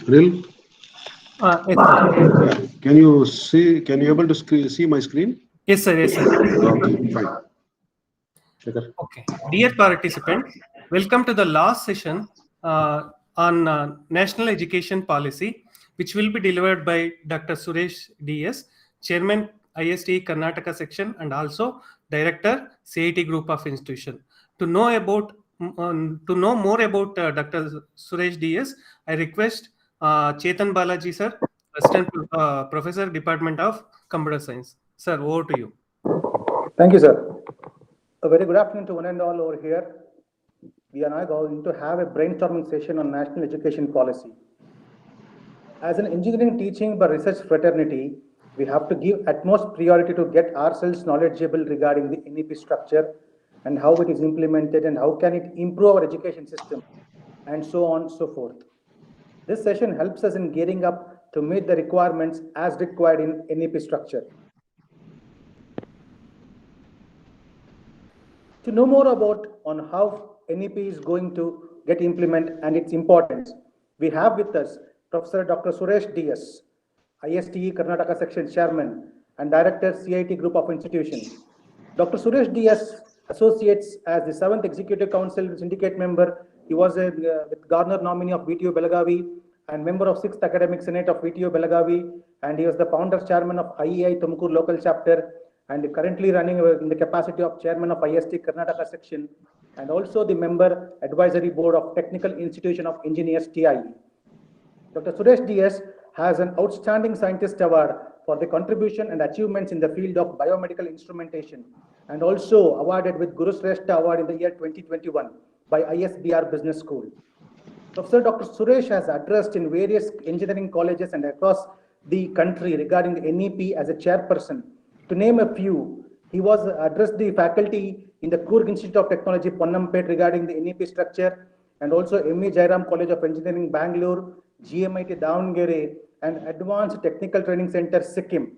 Real? Yes, sir. Can you see? Can you able to see my screen? Yes, sir. Yes, sir. Okay, fine. Shekhar. Okay. Dear participants, welcome to the last session on National Education Policy, which will be delivered by Dr. Suresh DS, Chairman IST Karnataka Section and also Director CIT Group of Institution. To know about to know more about Dr. Suresh DS, I request Chetan Balaji sir, Assistant Professor, Department of Computer Science. Sir, over to you. Thank you, sir. A very good afternoon to one and all over here. We are now going to have a brainstorming session on national education policy. As an engineering teaching by research fraternity, we have to give utmost priority to get ourselves knowledgeable regarding the NEP structure and how it is implemented and how can it improve our education system and so on and so forth. This session helps us in gearing up to meet the requirements as required in NEP structure. To know more about on how NEP is going to get implemented and its importance, we have with us Professor Dr. Suresh DS, ISTE Karnataka Section Chairman and Director CIT Group of Institutions. Dr. Suresh DS associates as the 7th Executive Council Syndicate member. He was a with Garner nominee of VTU Belagavi and member of 6th Academic Senate of VTU Belagavi, and he was the founder chairman of IEI Tumkur local chapter and currently running in the capacity of chairman of IST Karnataka section and also the member advisory board of Technical Institution of Engineers TIE. Dr. Suresh DS has an outstanding scientist award for the contribution and achievements in the field of biomedical instrumentation and also awarded with Guru Shrestha Award in the year 2021 by ISBR Business School. Professor Dr. Suresh has addressed in various engineering colleges and across the country regarding the NEP as a chairperson. To name a few, he was addressed the faculty in the Coorg Institute of Technology, Ponnampet regarding the NEP structure and also M.E. Jairam College of Engineering, Bangalore, GMIT Davangere and Advanced Technical Training Center, Sikkim.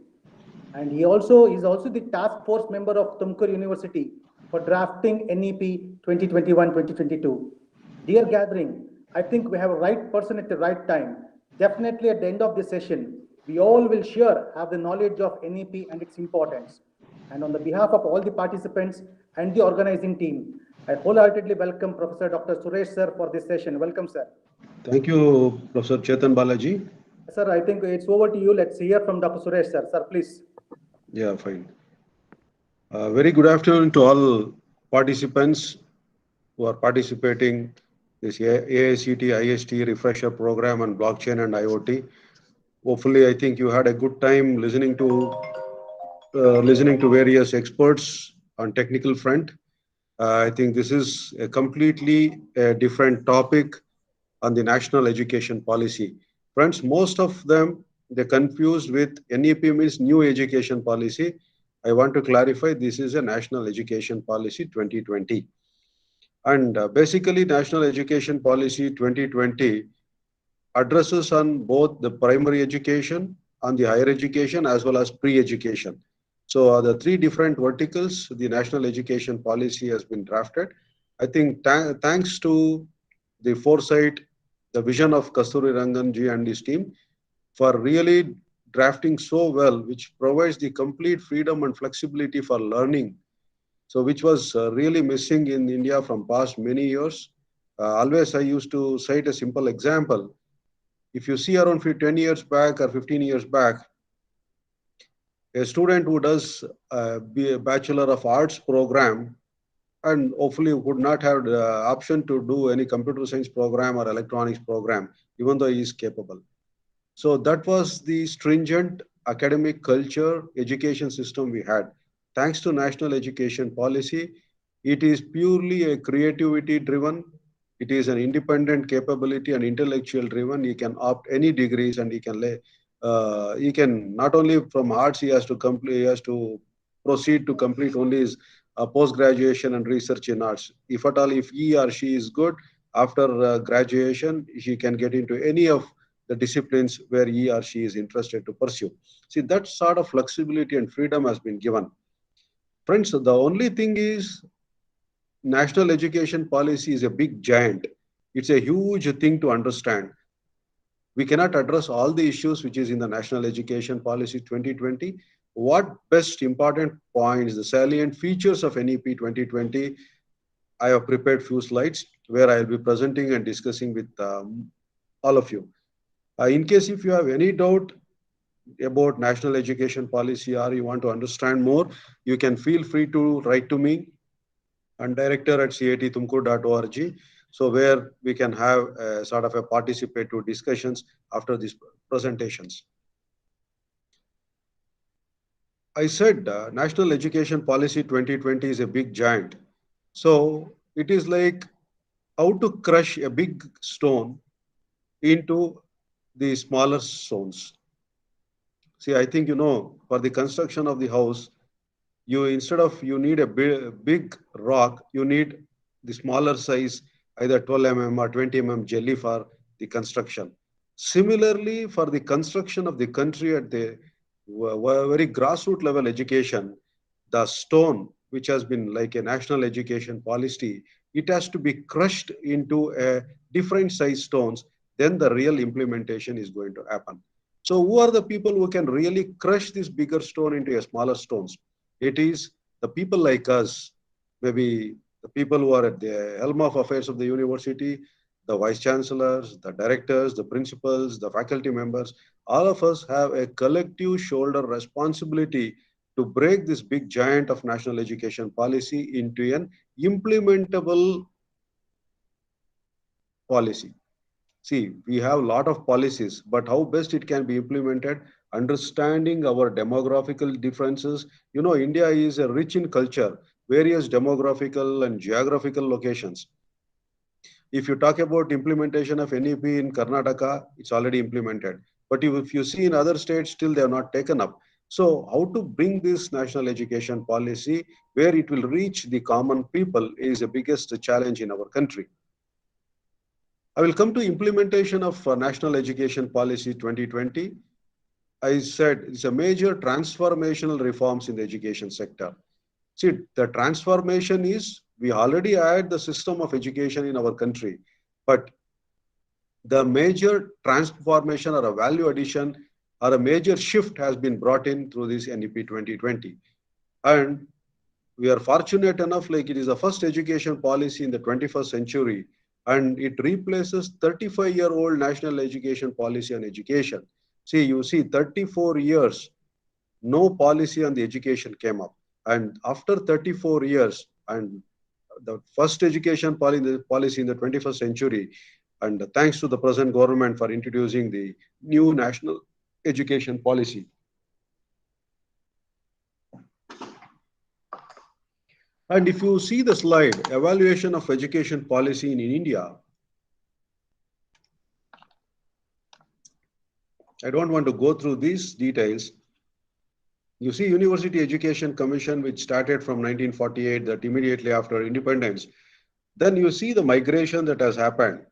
And he also is also the task force member of Tumkur University for drafting NEP 2021-2022. Dear gathering, I think we have a right person at the right time. Definitely at the end of this session, we all will sure have the knowledge of NEP and its importance. And on the behalf of all the participants and the organizing team, I wholeheartedly welcome Professor Dr. Suresh sir for this session. Welcome, sir. Thank you, Professor Chetan Balaji. Sir, I think it's over to you. Let's hear from Dr. Suresh sir. Sir, please. Yeah, fine. Very good afternoon to all participants who are participating this AICT IST refresher program on blockchain and IoT. Hopefully, I think you had a good time listening to various experts on technical front. I think this is a completely different topic on the national education policy. Friends, most of them they're confused with NEP means new education policy. I want to clarify this is a national education policy 2020. And basically, National Education Policy 2020 addresses on both the primary education, on the higher education, as well as pre-education. So the three different verticals, the national education policy has been drafted. I think thanks to the foresight, the vision of Kasturi Ranganji and his team for really drafting so well, which provides the complete freedom and flexibility for learning. So which was really missing in India from past many years. Always I used to cite a simple example. If you see around 10 years back or 15 years back, a student who does be a Bachelor of Arts program and hopefully would not have the option to do any computer science program or electronics program, even though he is capable. So that was the stringent academic culture education system we had. Thanks to national education policy, it is purely a creativity driven. It is an independent capability and intellectual driven. He can opt any degrees and he can not only from arts he has to complete, he has to proceed to complete only his post graduation and research in arts. If at all, if he or she is good after graduation, she can get into any of the disciplines where he or she is interested to pursue. See, that sort of flexibility and freedom has been given. Friends, the only thing is national education policy is a big giant. It's a huge thing to understand. We cannot address all the issues which is in the National Education Policy 2020. What best important points, the salient features of NEP 2020, I have prepared few slides where I will be presenting and discussing with all of you. In case if you have any doubt about National Education Policy or you want to understand more, you can feel free to write to me and director@cattumkur.org. So where we can have a sort of a participative discussions after these presentations. I said National Education Policy 2020 is a big giant. So it is like how to crush a big stone into the smaller stones. See, I think, for the construction of the house, instead of you need a big rock, you need the smaller size, either 12 mm or 20 mm jelly for the construction. Similarly, for the construction of the country at the very grassroots level education, the stone, which has been like a national education policy, it has to be crushed into a different size stones, then the real implementation is going to happen. So who are the people who can really crush this bigger stone into a smaller stones? It is the people like us, maybe the people who are at the helm of affairs of the university, the vice chancellors, the directors, the principals, the faculty members. All of us have a collective shoulder responsibility to break this big giant of national education policy into an implementable policy. See, we have a lot of policies, but how best it can be implemented, understanding our demographical differences. India is rich in culture, various demographical and geographical locations. If you talk about implementation of NEP in Karnataka, it's already implemented. But if you see in other states, still they have not taken up. So how to bring this national education policy where it will reach the common people is the biggest challenge in our country. I will come to implementation of National Education Policy 2020. I said it's a major transformational reforms in the education sector. See, the transformation is, we already had the system of education in our country, but the major transformation or a value addition or a major shift has been brought in through this NEP 2020. And we are fortunate enough, like it is the first education policy in the 21st century, and it replaces 35-year-old national education policy on education. See, you see 34 years, no policy on the education came up. And after 34 years, and the first education policy in the 21st century, and thanks to the present government for introducing the new national education policy. And if you see the slide, evaluation of education policy in India, I don't want to go through these details. You see University Education Commission, which started from 1948, that immediately after independence. Then you see the migration that has happened.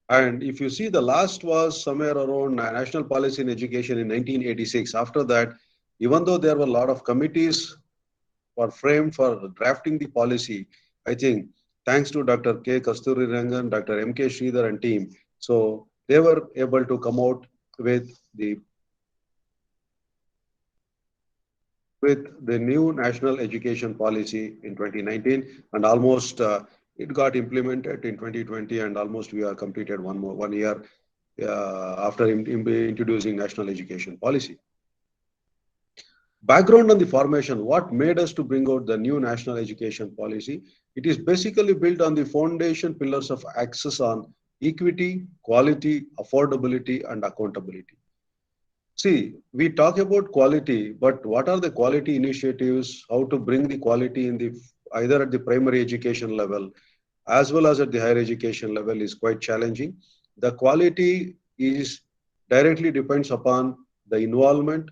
And if you see the last was somewhere around national policy in education in 1986. After that, even though there were a lot of committees were framed for drafting the policy, I think thanks to Dr. K. Kasturi Rangan, Dr. M.K. Sridhar and team, so they were able to come out with the new national education policy in 2019, and almost it got implemented in 2020, and almost we are completed one year after introducing national education policy. Background on the formation, what made us to bring out the new national education policy? It is basically built on the foundation pillars of access on equity, quality, affordability, and accountability. See, we talk about quality, but what are the quality initiatives? How to bring the quality in the either at the primary education level as well as at the higher education level is quite challenging. The quality is directly depends upon the involvement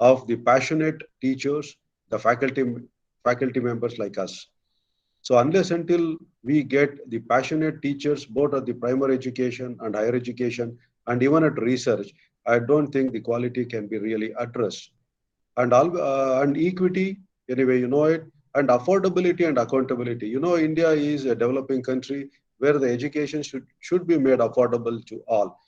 of the passionate teachers, the faculty members like us. So unless until we get the passionate teachers both at the primary education and higher education and even at research, I don't think the quality can be really addressed. And equity, anyway, you know it, and affordability and accountability. You know, India is a developing country where the education should be made affordable to all.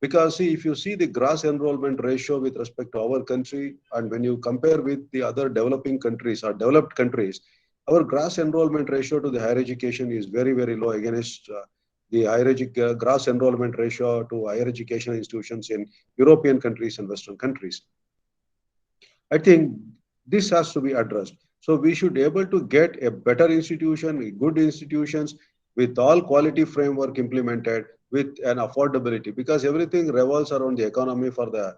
Because see, if you see the gross enrollment ratio with respect to our country, and when you compare with the other developing countries or developed countries, our gross enrollment ratio to the higher education is very, very low against the gross enrollment ratio to higher education institutions in European countries and Western countries. I think this has to be addressed. So we should be able to get a better institution, good institutions with all quality framework implemented with an affordability, because everything revolves around the economy for the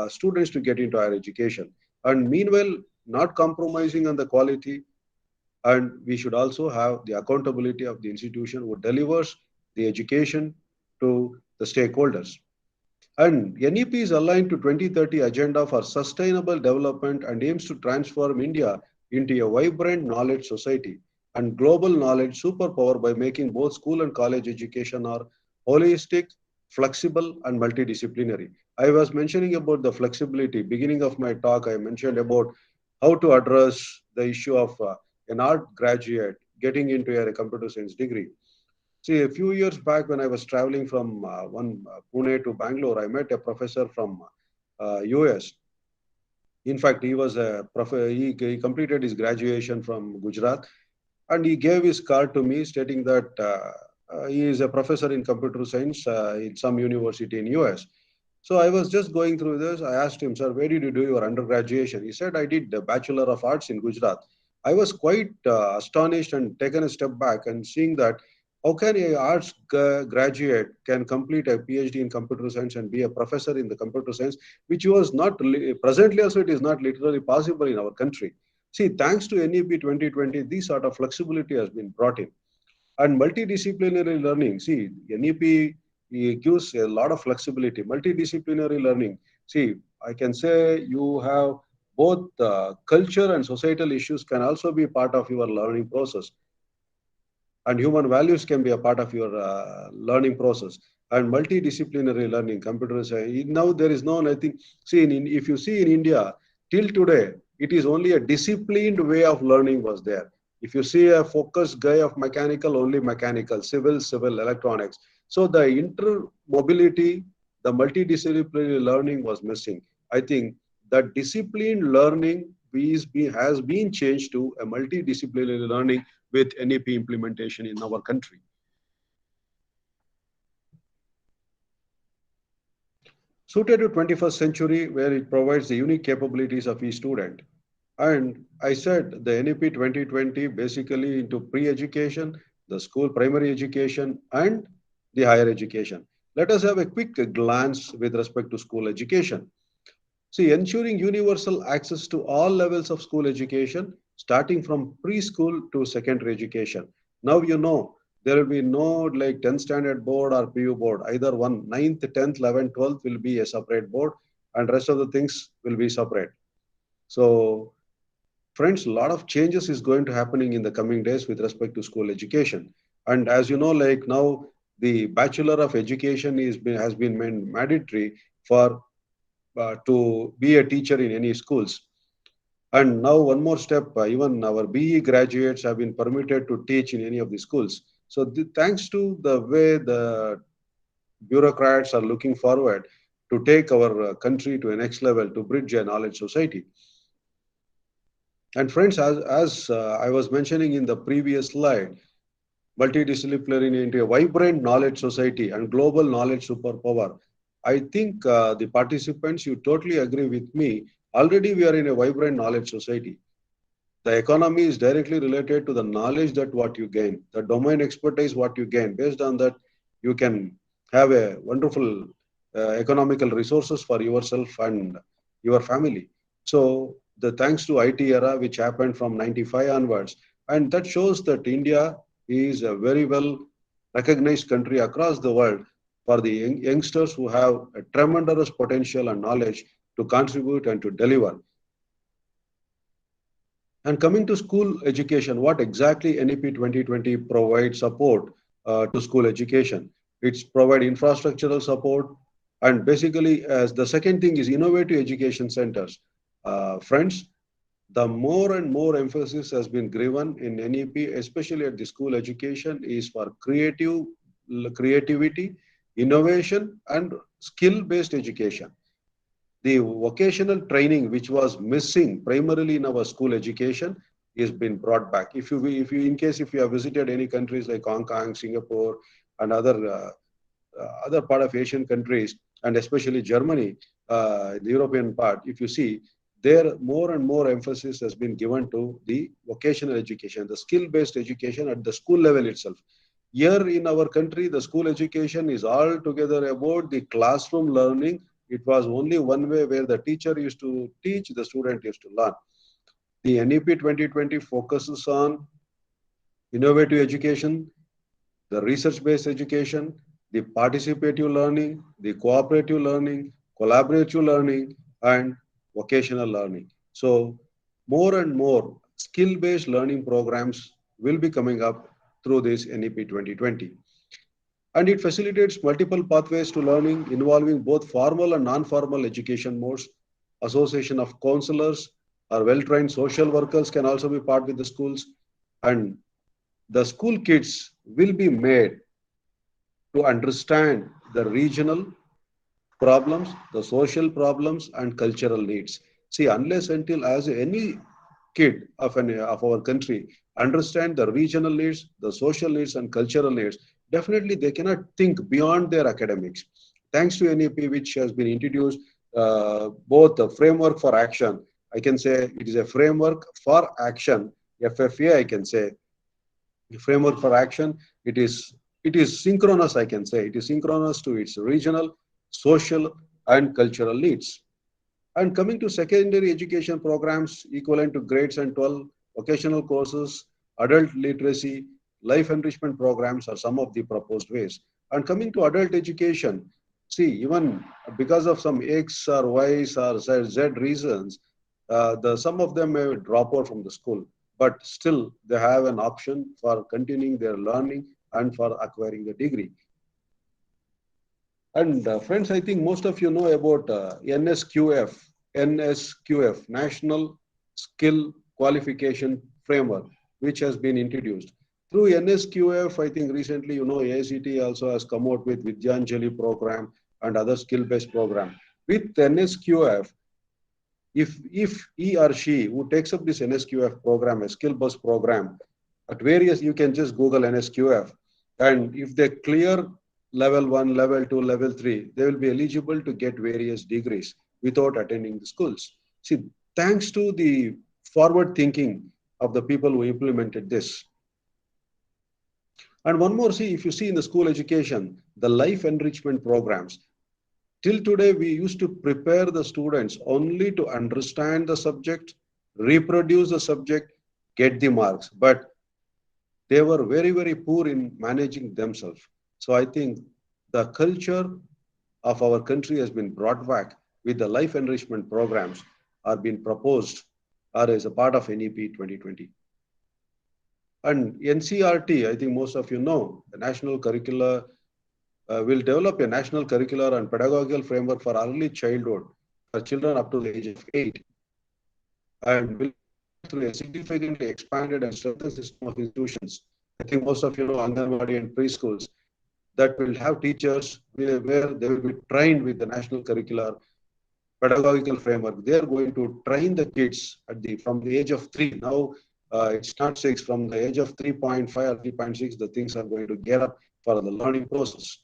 students to get into higher education. And meanwhile, not compromising on the quality, and we should also have the accountability of the institution who delivers the education to the stakeholders. And NEP is aligned to 2030 agenda for sustainable development and aims to transform India into a vibrant knowledge society and global knowledge superpower by making both school and college education are holistic, flexible, and multidisciplinary. I was mentioning about the flexibility. Beginning of my talk, I mentioned about how to address the issue of an art graduate getting into a computer science degree. See, a few years back when I was traveling from Pune to Bangalore, I met a professor from US. In fact, he was he completed his graduation from Gujarat, and he gave his card to me stating that he is a professor in computer science in some university in US. So I was just going through this. I asked him, sir, where did you do your undergraduation? He said, I did the Bachelor of Arts in Gujarat. I was quite astonished and taken a step back and seeing that how can a arts graduate can complete a PhD in computer science and be a professor in the computer science, which was not presently also it is not literally possible in our country. See, thanks to NEP 2020, this sort of flexibility has been brought in. And multidisciplinary learning, see, NEP gives a lot of flexibility. Multidisciplinary learning, see, I can say you have both culture and societal issues can also be part of your learning process, and human values can be a part of your learning process. And multidisciplinary learning, computer science, now there is no nothing. See, if you see in India till today, it is only a disciplined way of learning was there. If you see a focused guy of mechanical, only mechanical, civil, electronics. So the intermobility, the multidisciplinary learning was missing. I think that disciplined learning has been changed to a multidisciplinary learning with NEP implementation in our country. Suited to 21st century, where it provides the unique capabilities of each student. And I said the NEP 2020 basically into pre-education, the school primary education, and the higher education. Let us have a quick glance with respect to school education. See, ensuring universal access to all levels of school education, starting from preschool to secondary education. Now you know there will be no like 10th standard board or PU board. Either one, 9th, 10th, 11th, 12th will be a separate board, and rest of the things will be separate. So, friends, a lot of changes is going to happening in the coming days with respect to school education. And as you know, like now the Bachelor of Education has been made mandatory for to be a teacher in any schools. And now one more step, even our BE graduates have been permitted to teach in any of the schools. So thanks to the way the bureaucrats are looking forward to take our country to a next level to bridge a knowledge society. And friends, as I was mentioning in the previous slide, multidisciplinary into a vibrant knowledge society and global knowledge superpower. I think the participants, you totally agree with me. Already we are in a vibrant knowledge society. The economy is directly related to the knowledge that what you gain, the domain expertise what you gain. Based on that, you can have a wonderful economical resources for yourself and your family. So the thanks to IT era, which happened from 95 onwards, and that shows that India is a very well recognized country across the world for the youngsters who have a tremendous potential and knowledge to contribute and to deliver. And coming to school education, what exactly NEP 2020 provides support to school education? It's provide infrastructural support, and basically, as the second thing is innovative education centers. Friends, the more and more emphasis has been given in NEP, especially at the school education, is for creativity, innovation, and skill-based education. The vocational training, which was missing primarily in our school education, is been brought back. If you, in case if you have visited any countries like Hong Kong, Singapore, and other part of Asian countries, and especially Germany, the European part, if you see, there more and more emphasis has been given to the vocational education, the skill-based education at the school level itself. Here in our country, the school education is altogether about the classroom learning. It was only one way where the teacher used to teach, the student used to learn. The NEP 2020 focuses on innovative education, the research-based education, the participative learning, the cooperative learning, collaborative learning, and vocational learning. So more and more skill-based learning programs will be coming up through this NEP 2020. And it facilitates multiple pathways to learning involving both formal and non-formal education modes. Association of counselors or well-trained social workers can also be part with the schools, and the school kids will be made to understand the regional problems, the social problems, and cultural needs. See, unless until as any kid of our country understand the regional needs, the social needs, and cultural needs, definitely they cannot think beyond their academics. Thanks to NEP, which has been introduced, both the framework for action, I can say it is a framework for action, FFA, I can say, the framework for action, it is synchronous, I can say. It is synchronous to its regional, social, and cultural needs. And coming to secondary education programs equivalent to grades and 12, vocational courses, adult literacy, life enrichment programs are some of the proposed ways. And coming to adult education, see, even because of some X or Y's or Z reasons, some of them may drop out from the school, but still they have an option for continuing their learning and for acquiring the degree. And friends, I think most of you know about NSQF, National Skill Qualification Framework, which has been introduced. Through NSQF, I think recently, you know, AICTE also has come out with Vidyanjali program and other skill-based program. With NSQF, if he or she who takes up this NSQF program, a skill-based program, at various, you can just Google NSQF, and if they clear level 1, level 2, level 3, they will be eligible to get various degrees without attending the schools. See, thanks to the forward thinking of the people who implemented this. And one more, see, if you see in the school education, the life enrichment programs, till today, we used to prepare the students only to understand the subject, reproduce the subject, get the marks, but they were very, very poor in managing themselves. So I think the culture of our country has been brought back with the life enrichment programs are being proposed or as a part of NEP 2020. And NCERT, I think most of you know, the national curricula will develop a national curricular and pedagogical framework for early childhood for children up to the age of 8, and will through a significantly expanded and strengthened system of institutions. I think most of you know Anganwadi and preschools that will have teachers where they will be trained with the national curricular pedagogical framework. They are going to train the kids from the age of 3. Now it's not 6. From the age of 3.5 or 3.6, the things are going to get up for the learning process.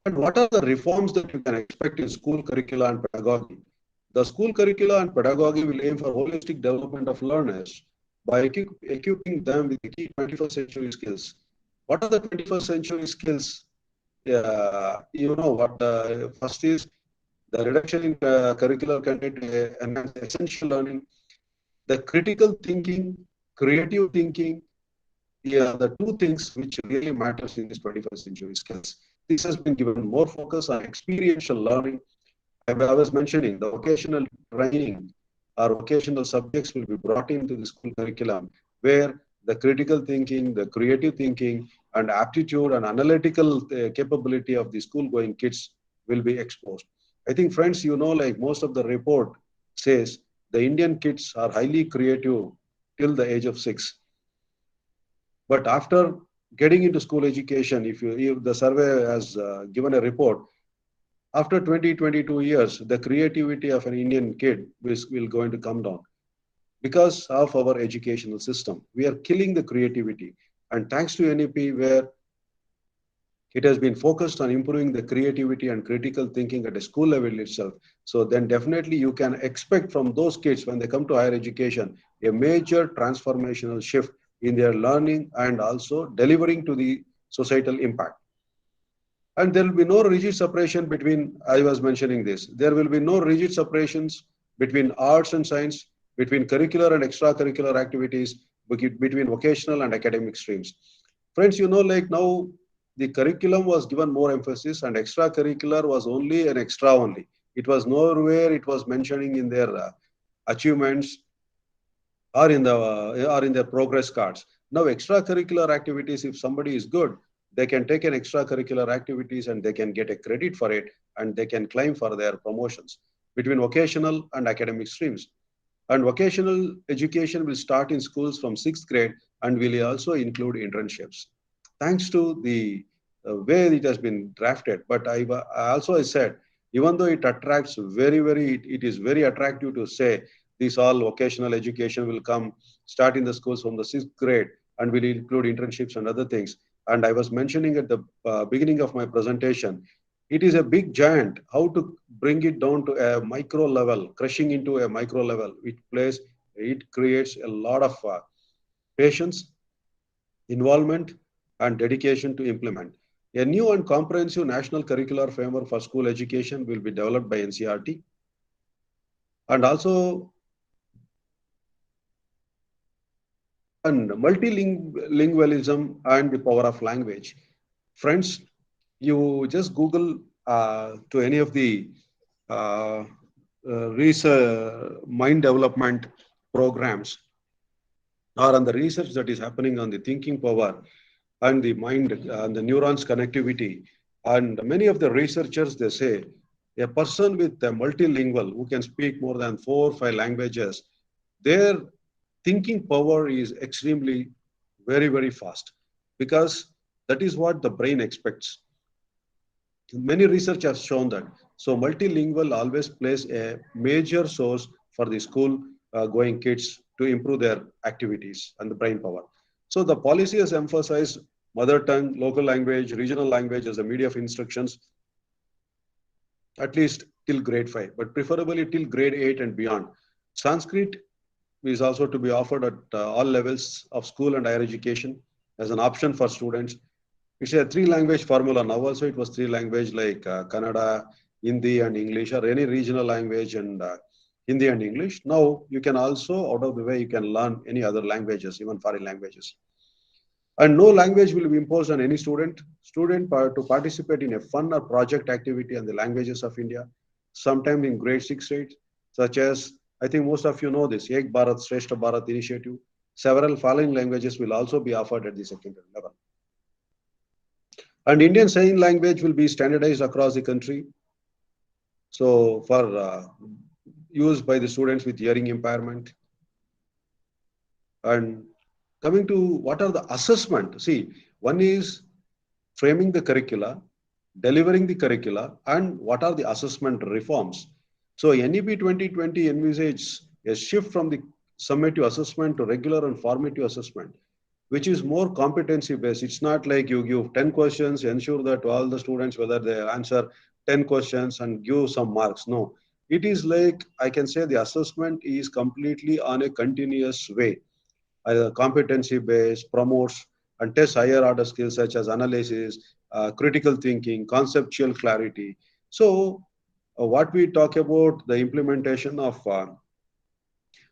And what are the reforms that you can expect in school curricula and pedagogy? The school curricula and pedagogy will aim for holistic development of learners by equipping them with the key 21st century skills. What are the 21st century skills? You know what? First is the reduction in curricular content and essential learning, the critical thinking, creative thinking, the two things which really matters in this 21st century skills. This has been given more focus on experiential learning. I was mentioning the vocational training or vocational subjects will be brought into the school curriculum where the critical thinking, the creative thinking, and aptitude and analytical capability of the school-going kids will be exposed. I think, friends, you know, like most of the report says, the Indian kids are highly creative till the age of 6. But after getting into school education, if the survey has given a report, after 20, 22 years, the creativity of an Indian kid will going to come down because of our educational system. We are killing the creativity. And thanks to NEP, where it has been focused on improving the creativity and critical thinking at a school level itself. So then definitely you can expect from those kids when they come to higher education, a major transformational shift in their learning and also delivering to the societal impact. And there will be no rigid separation between, I was mentioning this, there will be no rigid separations between arts and science, between curricular and extracurricular activities, between vocational and academic streams. Friends, like now the curriculum was given more emphasis and extracurricular was only an extra only. It was nowhere it was mentioning in their achievements or in their progress cards. Now extracurricular activities, if somebody is good, they can take an extracurricular activities and they can get a credit for it and they can claim for their promotions between vocational and academic streams. And vocational education will start in schools from 6th grade and will also include internships. Thanks to the way it has been drafted. But I also said, even though it attracts it is very attractive to say this all vocational education will come start in the schools from the 6th grade and will include internships and other things. And I was mentioning at the beginning of my presentation, it is a big giant. How to bring it down to a micro level, crushing into a micro level, it creates a lot of patience, involvement, and dedication to implement. A new and comprehensive national curricular framework for school education will be developed by NCERT. And also, and multilingualism and the power of language. Friends, you just Google to any of the research, mind development programs or on the research that is happening on the thinking power and the mind and the neurons connectivity. And many of the researchers, they say, a person with a multilingual who can speak more than 4 or 5 languages, their thinking power is extremely very, very fast because that is what the brain expects. Many research has shown that. So multilingual always plays a major source for the school going kids to improve their activities and the brain power. So the policy has emphasized mother tongue, local language, regional language as a media of instructions, at least till grade 5, but preferably till grade 8 and beyond. Sanskrit is also to be offered at all levels of school and higher education as an option for students. It's a 3-language formula. Now also it was 3 language like Kannada, Hindi and English, or any regional language and Hindi and English. Now you can also, out of the way, you can learn any other languages, even foreign languages. And no language will be imposed on any student to participate in a fun or project activity on the languages of India, sometime in grade 6 rate, such as, I think most of you know this, Ek Bharat, Shrestha Bharat initiative. Several foreign languages will also be offered at the secondary level. And Indian Sign Language will be standardized across the country. So for use by the students with hearing impairment. And coming to what are the assessment? See, one is framing the curricula, delivering the curricula, and what are the assessment reforms. So NEP 2020 envisages a shift from the summative assessment to regular and formative assessment, which is more competency based. It's not like you give 10 questions, ensure that all the students, whether they answer 10 questions and give some marks. No, it is like, I can say the assessment is completely on a continuous way. Competency based, promotes and tests higher order skills such as analysis, critical thinking, conceptual clarity. So what we talk about, the implementation of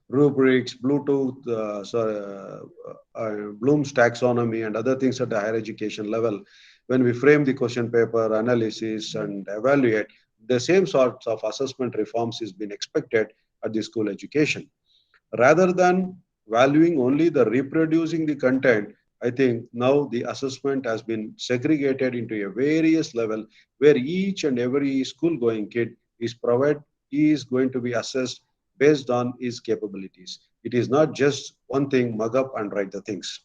rubrics, Bluetooth, Bloom's taxonomy and other things at the higher education level, when we frame the question paper, analysis and evaluate, the same sorts of assessment reforms is being expected at the school education. Rather than valuing only the reproducing the content, I think now the assessment has been segregated into a various level where each and every school going kid is going to be assessed based on his capabilities. It is not just one thing, mug up and write the things.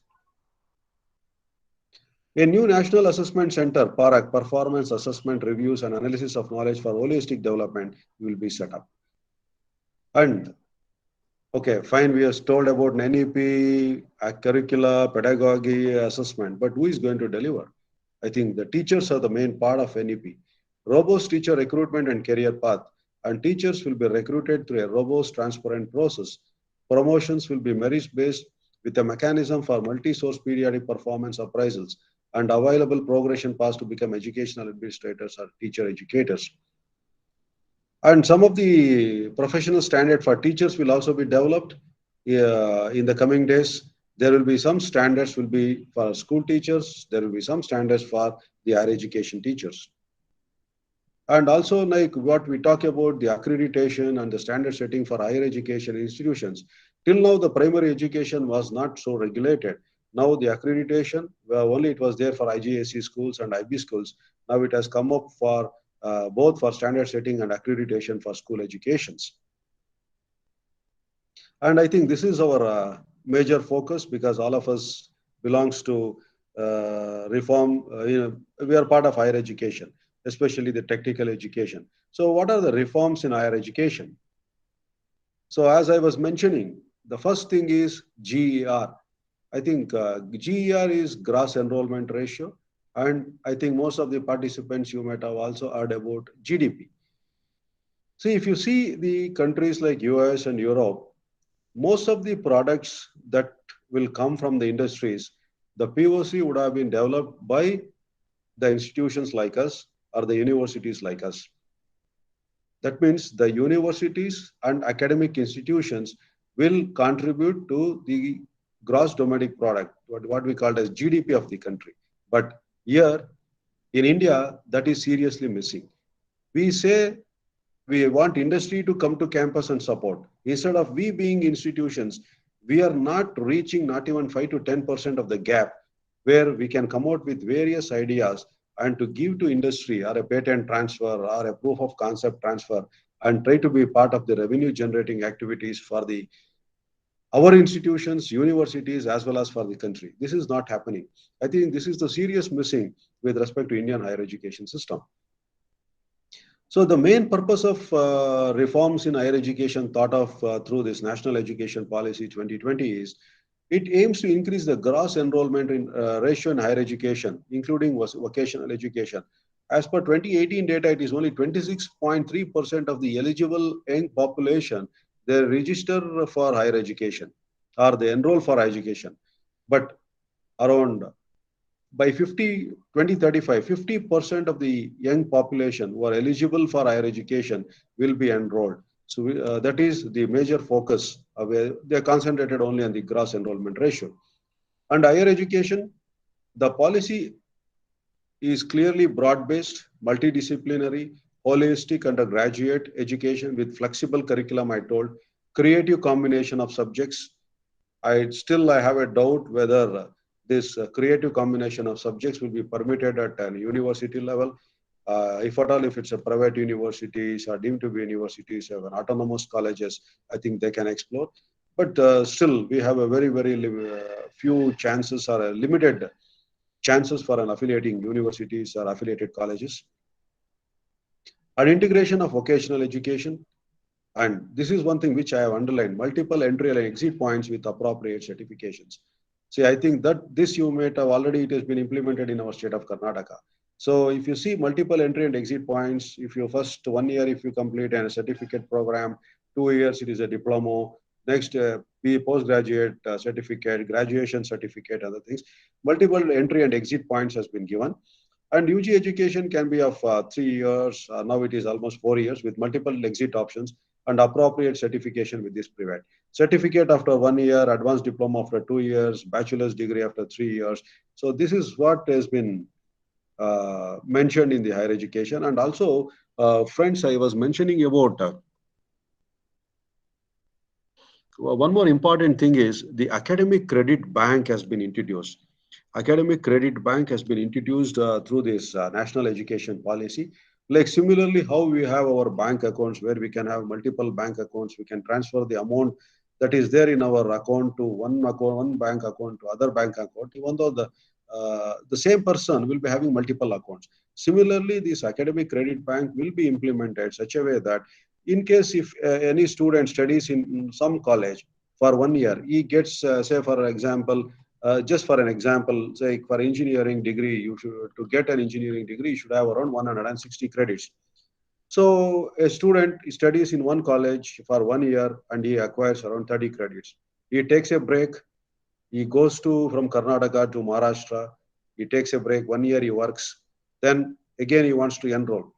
A new National Assessment Center, PARAC, Performance Assessment Reviews and Analysis of Knowledge for Holistic Development, will be set up. And okay, fine, we are told about NEP, curricula, pedagogy, assessment, but who is going to deliver? I think the teachers are the main part of NEP. Robust teacher recruitment and career path, and teachers will be recruited through a robust, transparent process. Promotions will be merit-based with a mechanism for multi-source periodic performance appraisals and available progression paths to become educational administrators or teacher educators. And some of the professional standard for teachers will also be developed in the coming days. There will be some standards will be for school teachers. There will be some standards for the higher education teachers. And also like what we talk about the accreditation and the standard setting for higher education institutions. Till now, the primary education was not so regulated. Now the accreditation, well, only it was there for IGSE schools and IB schools. Now it has come up for both for standard setting and accreditation for school educations. And I think this is our major focus because all of us belongs to reform. We are part of higher education, especially the technical education. So what are the reforms in higher education? So as I was mentioning, the first thing is GER. I think GER is gross enrollment ratio. And I think most of the participants you might have also heard about GDP. See, if you see the countries like US and Europe, most of the products that will come from the industries, the POC would have been developed by the institutions like us or the universities like us. That means the universities and academic institutions will contribute to the gross domestic product, what we call as GDP of the country. But here in India, that is seriously missing. We say we want industry to come to campus and support. Instead of we being institutions, we are not reaching not even 5 to 10% of the gap where we can come out with various ideas and to give to industry or a patent transfer or a proof of concept transfer and try to be part of the revenue generating activities for the our institutions, universities, as well as for the country. This is not happening. I think this is the serious missing with respect to Indian higher education system. So the main purpose of reforms in higher education thought of through this National Education Policy 2020 is it aims to increase the gross enrollment in ratio in higher education, including vocational education. As per 2018 data, it is only 26.3% of the eligible young population they register for higher education or they enroll for higher education. But around by 2035, 50% of the young population who are eligible for higher education will be enrolled. So that is the major focus. They are concentrated only on the gross enrollment ratio. And higher education, the policy is clearly broad-based, multidisciplinary, holistic undergraduate education with flexible curriculum, I told, creative combination of subjects. I have a doubt whether this creative combination of subjects will be permitted at a university level. If at all, if it's a private universities or deemed to be universities or autonomous colleges, I think they can explore. But still, we have a very, very few chances or a limited chances for an affiliating universities or affiliated colleges. And integration of vocational education. And this is one thing which I have underlined, multiple entry and exit points with appropriate certifications. See, I think that this you might have already, it has been implemented in our state of Karnataka. So if you see multiple entry and exit points, if you first 1 year, if you complete a certificate program, 2 years, it is a diploma, next be postgraduate certificate, graduation certificate, other things, multiple entry and exit points has been given. And UG education can be of 3 years, now it is almost 4 years with multiple exit options and appropriate certification with this private. Certificate after 1 year, advanced diploma after 2 years, bachelor's degree after 3 years. So this is what has been mentioned in the higher education. And also, friends, I was mentioning about one more important thing is the academic credit bank has been introduced. Academic credit bank has been introduced through this national education policy. Like similarly, how we have our bank accounts where we can have multiple bank accounts, we can transfer the amount that is there in our account to one bank account to other bank account, even though the same person will be having multiple accounts. Similarly, this academic credit bank will be implemented such a way that in case if any student studies in some college for 1 year, he gets, say for example, just for an example, say for engineering degree, you should, to get an engineering degree, you should have around 160 credits. So a student studies in one college for 1 year and he acquires around 30 credits. He takes a break. He goes to from Karnataka to Maharashtra. He takes a break. 1 year he works. Then again he wants to enroll.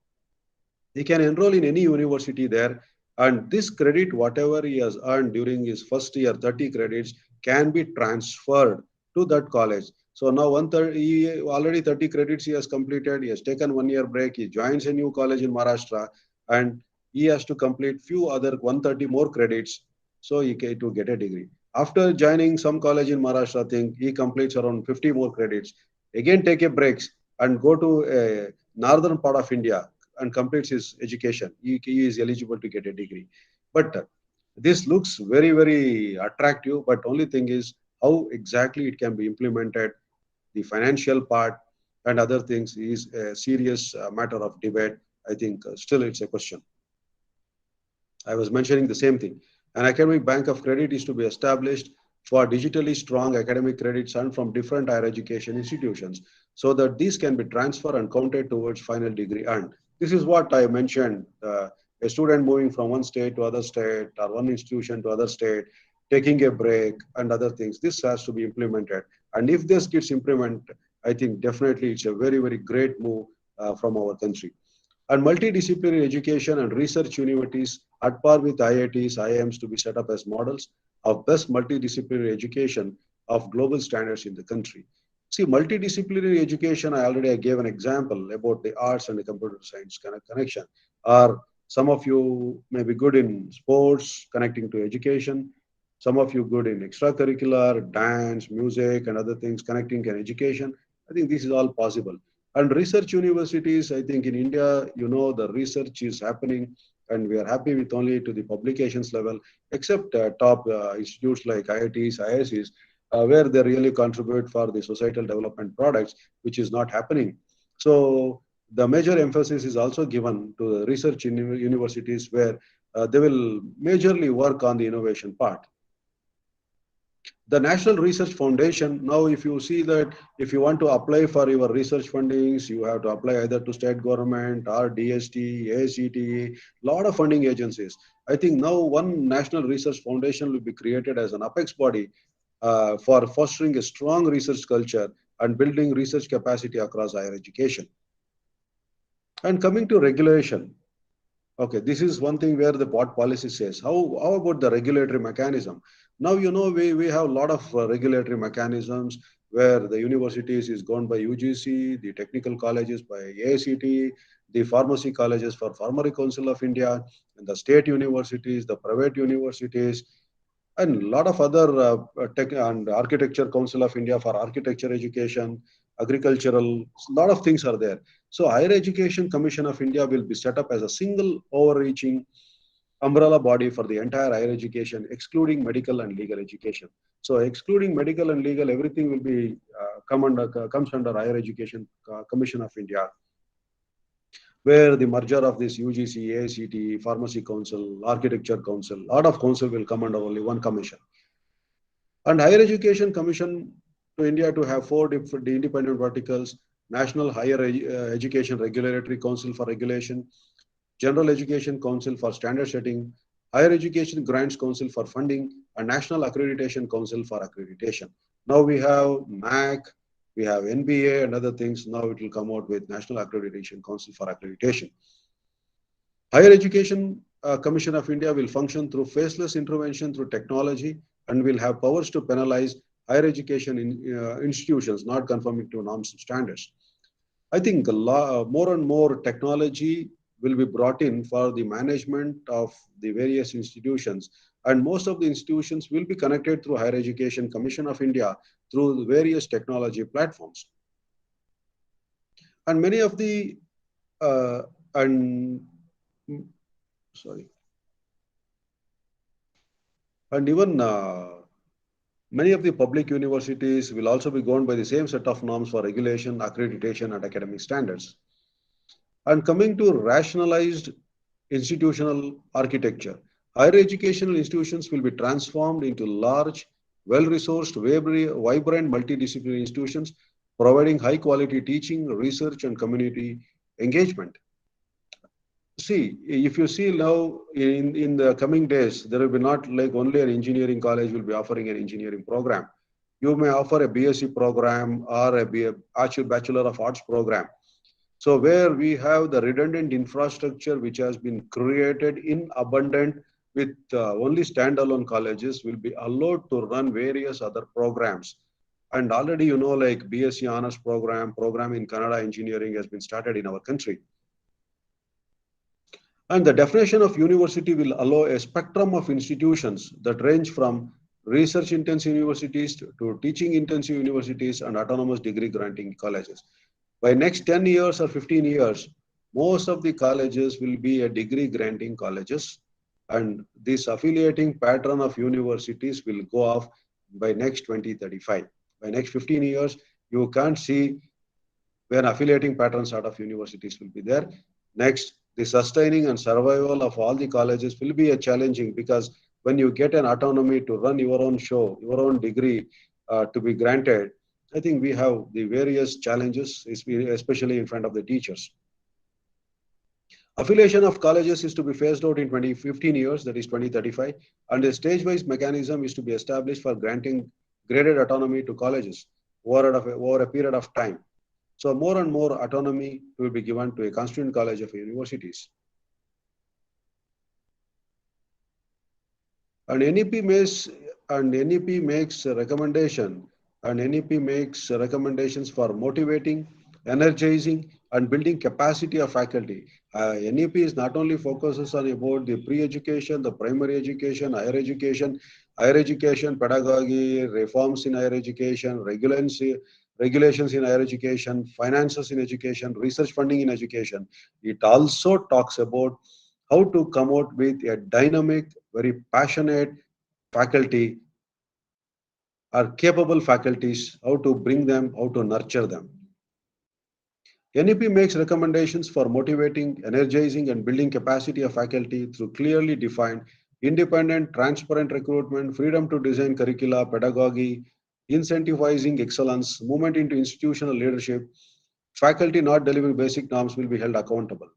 He can enroll in any university there, and this credit, whatever he has earned during his first year, 30 credits, can be transferred to that college. So now he already 30 credits he has completed. He has taken 1 year break. He joins a new college in Maharashtra, and he has to complete few other 130 more credits, so he can to get a degree. After joining some college in Maharashtra, I think he completes around 50 more credits. Again, take a break and go to a northern part of India and completes his education. He is eligible to get a degree. But this looks very, very attractive. But only thing is how exactly it can be implemented. The financial part and other things is a serious matter of debate. I think still it's a question. I was mentioning the same thing. An academic bank of credit is to be established for digitally strong academic credits earned from different higher education institutions so that these can be transferred and counted towards final degree earned. This is what I mentioned. A student moving from one state to other state or one institution to other state, taking a break and other things. This has to be implemented. And if this gets implemented, I think definitely it's a very, very great move from our country. And multidisciplinary education and research universities at par with IITs, IIMs to be set up as models of best multidisciplinary education of global standards in the country. See, multidisciplinary education, I already gave an example about the arts and the computer science connection. Or some of you may be good in sports, connecting to education. Some of you good in extracurricular, dance, music, and other things connecting to education. I think this is all possible. And research universities, I think in India, the research is happening and we are happy with only to the publications level, except top institutes like IITs, IIScs, where they really contribute for the societal development products, which is not happening. So the major emphasis is also given to the research universities where they will majorly work on the innovation part. The National Research Foundation, now if you see that if you want to apply for your research fundings, you have to apply either to state government or DST, ACTE, lot of funding agencies. I think now one National Research Foundation will be created as an apex body for fostering a strong research culture and building research capacity across higher education. And coming to regulation, okay, this is one thing where the what policy says. How about the regulatory mechanism? Now, we have a lot of regulatory mechanisms where the universities is gone by UGC, the technical colleges by AICTE, the pharmacy colleges for Pharmacy Council of India, and the state universities, the private universities, and a lot of other tech and architecture council of India for architecture education, agricultural, a lot of things are there. So higher education commission of India will be set up as a single overreaching umbrella body for the entire higher education, excluding medical and legal education. So excluding medical and legal, everything will be comes under higher education commission of India, where the merger of this UGC, AICTE, Pharmacy Council, Architecture Council, a lot of council will come under only one commission. And Higher Education Commission to India to have four different independent verticals: National Higher Education Regulatory Council for regulation, General Education Council for standard setting, Higher Education Grants Council for funding, and National Accreditation Council for accreditation. Now we have NAC, we have NBA and other things. Now it will come out with National Accreditation Council for accreditation. Higher Education Commission of India will function through faceless intervention through technology and will have powers to penalize higher education institutions not conforming to norms and standards. I think more and more technology will be brought in for the management of the various institutions, and most of the institutions will be connected through Higher Education Commission of India through various technology platforms. And many of the and even Many of the public universities will also be governed by the same set of norms for regulation, accreditation, and academic standards. And coming to rationalized institutional architecture, higher educational institutions will be transformed into large, well-resourced, vibrant, multidisciplinary institutions providing high-quality teaching, research, and community engagement. See, if you see now in the coming days, there will be not like only an engineering college will be offering an engineering program. You may offer a BSc program or a Bachelor of Arts program. So where we have the redundant infrastructure which has been created in abundant with only standalone colleges will be allowed to run various other programs. And already, like BSc Honors program in Kannada engineering has been started in our country. And the definition of university will allow a spectrum of institutions that range from research-intensive universities to teaching-intensive universities and autonomous degree-granting colleges. By next 10 years or 15 years, most of the colleges will be a degree-granting colleges, and this affiliating pattern of universities will go off by next 2035. By next 15 years, you can't see when affiliating pattern sort of universities will be there. Next, the sustaining and survival of all the colleges will be a challenging, because when you get an autonomy to run your own show, your own degree to be granted, I think we have the various challenges, especially in front of the teachers. Affiliation of colleges is to be phased out in 15 years, that is 2035, and a stage-wise mechanism is to be established for granting graded autonomy to colleges over a period of time. So more and more autonomy will be given to a constituent college of universities. And NEP makes a recommendation, and NEP makes recommendations for motivating, energizing, and building capacity of faculty. NEP is not only focuses on about the pre-education, the primary education, higher education, pedagogy, reforms in higher education, regulations in higher education, finances in education, research funding in education. It also talks about how to come out with a dynamic, very passionate faculty or capable faculties, how to bring them, how to nurture them. NEP makes recommendations for motivating, energizing, and building capacity of faculty through clearly defined, independent, transparent recruitment, freedom to design curricula, pedagogy, incentivizing excellence, movement into institutional leadership. Faculty not delivering basic norms will be held accountable.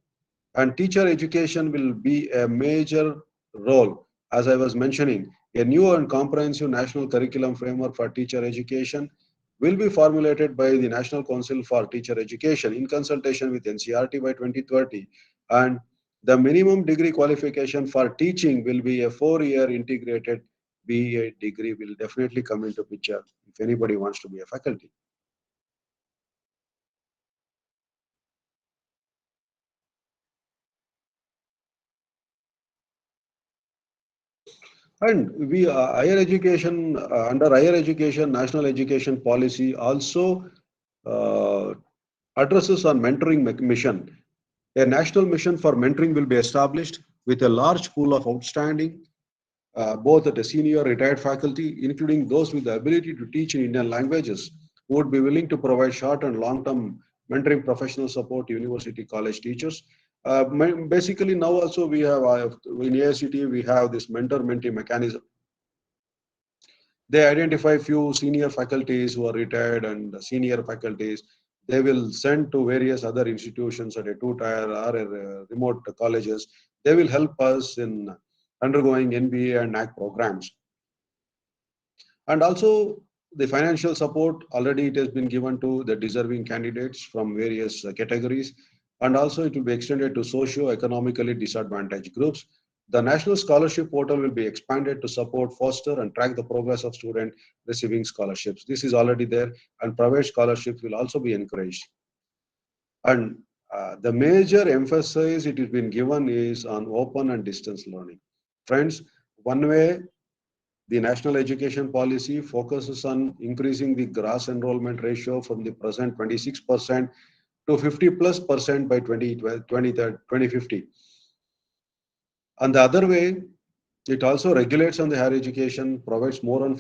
And teacher education will be a major role. As I was mentioning, a new and comprehensive national curriculum framework for teacher education will be formulated by the National Council for Teacher Education in consultation with NCERT by 2030. And the minimum degree qualification for teaching will be a 4-year integrated BA degree will definitely come into picture if anybody wants to be a faculty. And we higher education under higher education, national education policy also addresses on mentoring mission. A national mission for mentoring will be established with a large pool of outstanding, both at the senior retired faculty, including those with the ability to teach in Indian languages, who would be willing to provide short and long-term mentoring professional support to university college teachers. Basically, now also we have in AICTE we have this mentor-mentee mechanism. They identify few senior faculties who are retired and senior faculties. They will send to various other institutions at a 2-tier or a remote colleges. They will help us in undergoing NBA and NAC programs. And also the financial support, already it has been given to the deserving candidates from various categories. And also it will be extended to socio-economically disadvantaged groups. The National Scholarship Portal will be expanded to support, foster, and track the progress of students receiving scholarships. This is already there, and private scholarships will also be encouraged. And the major emphasis it has been given is on open and distance learning. Friends, one way the national education policy focuses on increasing the gross enrollment ratio from the present 26% to 50+% by 2050. On the other way, it also regulates on the higher education, provides more on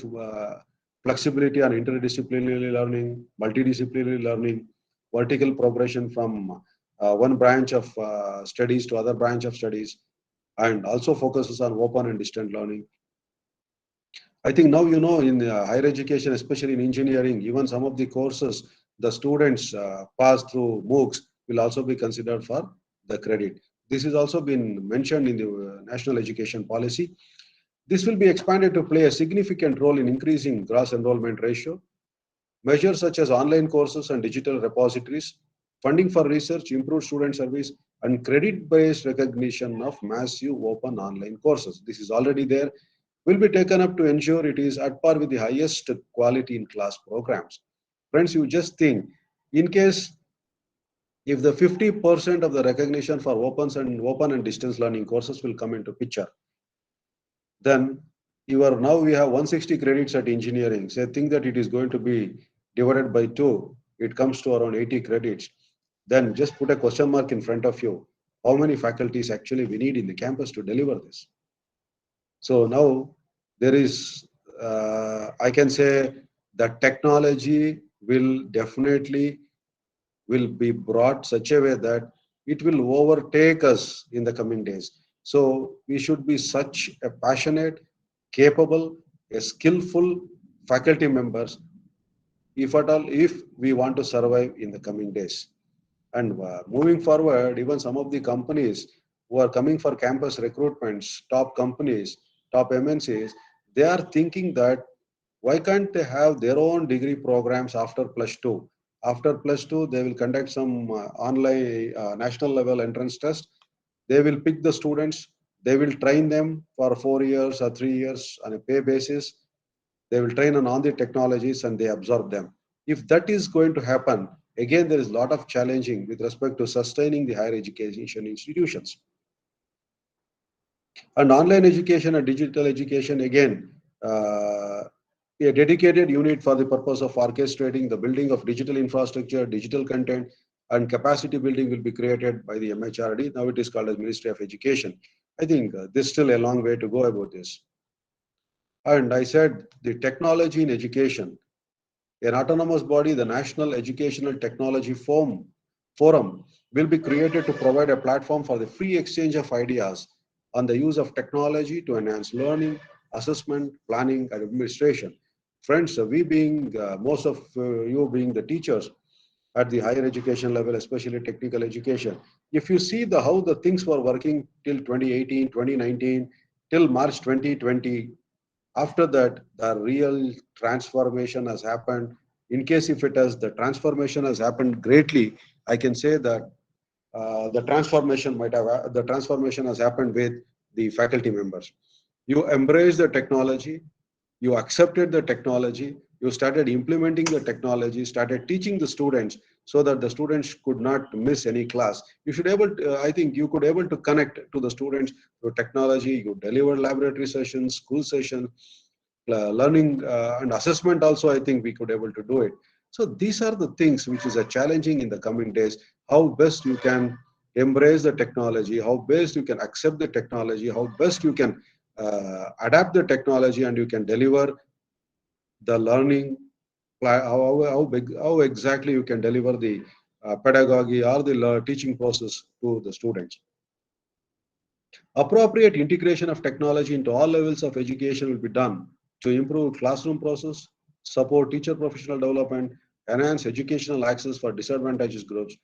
flexibility and interdisciplinary learning, multidisciplinary learning, vertical progression from one branch of studies to other branch of studies, and also focuses on open and distant learning. I think now, in higher education, especially in engineering, even some of the courses the students pass through MOOCs will also be considered for the credit. This has also been mentioned in the National Education Policy. This will be expanded to play a significant role in increasing gross enrollment ratio. Measures such as online courses and digital repositories, funding for research, improved student service, and credit-based recognition of massive open online courses. This is already there, will be taken up to ensure it is at par with the highest quality in class programs. Friends, you just think, in case if the 50% of the recognition for open and distance learning courses will come into picture, then now we have 160 credits at engineering. Say, think that it is going to be divided by 2, it comes to around 80 credits. Then just put a question mark in front of you. How many faculties actually we need in the campus to deliver this? So now there is, I can say that technology will definitely be brought such a way that it will overtake us in the coming days. So we should be such a passionate, capable, a skillful faculty members, if at all, if we want to survive in the coming days. And moving forward, even some of the companies who are coming for campus recruitments, top companies, top MNCs, they are thinking that why can't they have their own degree programs after +2? After +2, they will conduct some online national level entrance test. They will pick the students. They will train them for 4 years or 3 years on a pay basis. They will train on all the technologies and they absorb them. If that is going to happen, again, there is a lot of challenging with respect to sustaining the higher education institutions. And online education and digital education, again, a dedicated unit for the purpose of orchestrating the building of digital infrastructure, digital content, and capacity building will be created by the MHRD. Now it is called as Ministry of Education. I think there's still a long way to go about this. And I said the technology in education, an autonomous body, the National Educational Technology Forum, will be created to provide a platform for the free exchange of ideas on the use of technology to enhance learning, assessment, planning, and administration. Friends, we being, most of you being the teachers at the higher education level, especially technical education, if you see how the things were working till 2018, 2019, till March 2020, after that, the real transformation has happened. In case if the transformation has happened greatly, I can say that the transformation has happened with the faculty members. You embrace the technology, you accepted the technology, you started implementing the technology, started teaching the students so that the students could not miss any class. You should I think you could able to connect to the students through technology. You deliver laboratory sessions, school sessions, learning and assessment also. I think we could able to do it. So these are the things which is a challenging in the coming days. How best you can embrace the technology, how best you can accept the technology, how best you can adapt the technology, and you can deliver the learning, how exactly you can deliver the pedagogy or the teaching process to the students. Appropriate integration of technology into all levels of education will be done to improve classroom process, support teacher professional development, enhance educational access for disadvantaged groups,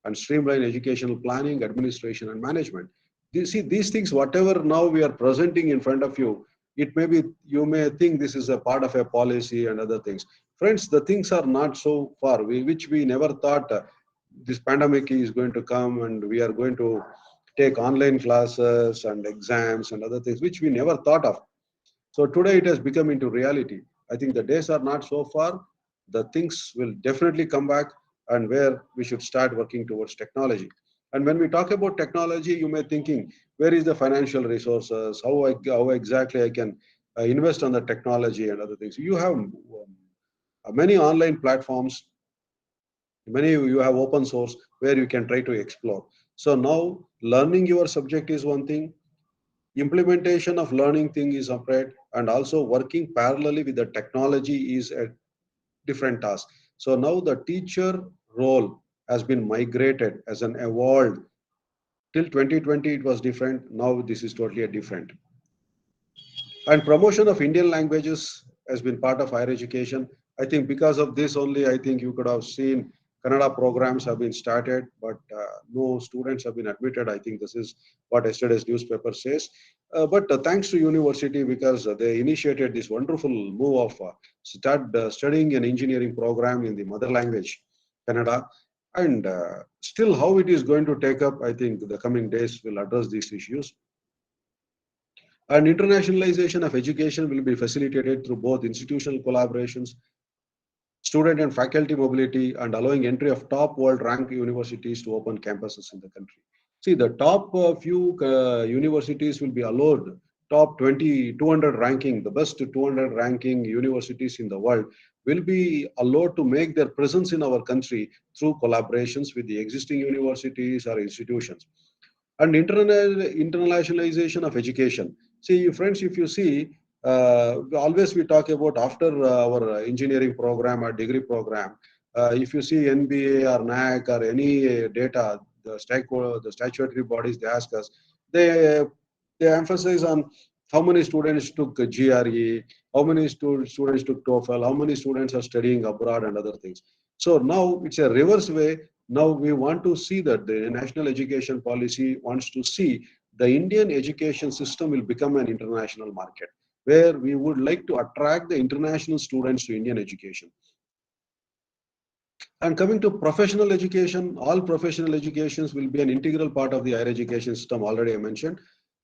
and streamline educational planning, administration, and management. These things, whatever now we are presenting in front of you, you may think this is a part of a policy and other things. Friends, the things are not so far, which we never thought this pandemic is going to come and we are going to take online classes and exams and other things, which we never thought of. So today it has become into reality. I think the days are not so far. The things will definitely come back, and where we should start working towards technology. And when we talk about technology, you may thinking, where is the financial resources? How exactly I can invest on the technology and other things? You have many online platforms, you have open source where you can try to explore. So now learning your subject is one thing, Implementation of learning thing is separate, and also working parallelly with the technology is a different task. So now the teacher role has been migrated as an evolved. Till 2020 it was different, now this is totally a different. And promotion of Indian languages has been part of higher education. I think because of this only, I think you could have seen Kannada programs have been started, but no students have been admitted. I think this is what yesterday's newspaper says. But thanks to university, because they initiated this wonderful move of start studying an engineering program in the mother language, Kannada. And still how it is going to take up, I think the coming days will address these issues. And internationalization of education will be facilitated through both institutional collaborations, student and faculty mobility, and allowing entry of top world ranked universities to open campuses in the country. See, the top few universities will be allowed, top 20, 200 ranking, the best 200 ranking universities in the world will be allowed to make their presence in our country through collaborations with the existing universities or institutions. And internationalization of education. See, friends, if you see, always we talk about after our engineering program or degree program, if you see NBA or NAC or any data, the statutory bodies, they ask us, they, they emphasize on how many students took GRE, how many students took TOEFL, how many students are studying abroad and other things. So now it's a reverse way. Now we want to see that the national education policy wants to see the Indian education system will become an international market where we would like to attract the international students to Indian education. And coming to professional education, all professional educations will be an integral part of the higher education system, already I mentioned.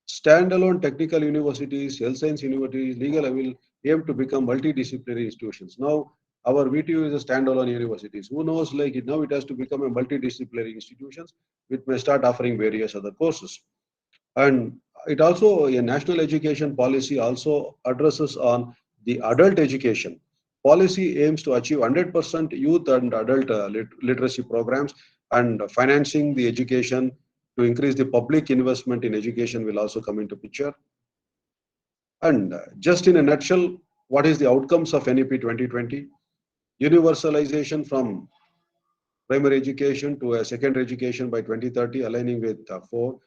Standalone technical universities, health science universities, legal will aim to become multidisciplinary institutions. Now, our VTU is a standalone universities. Who knows, like it now it has to become a multidisciplinary institutions, which may start offering various other courses. And it also, a national education policy also addresses on the adult education. Policy aims to achieve 100% youth and adult literacy programs, and financing the education to increase the public investment in education will also come into picture. And just in a nutshell, what is the outcomes of NEP 2020? Universalization from primary education to a secondary education by 2030, aligning with 4.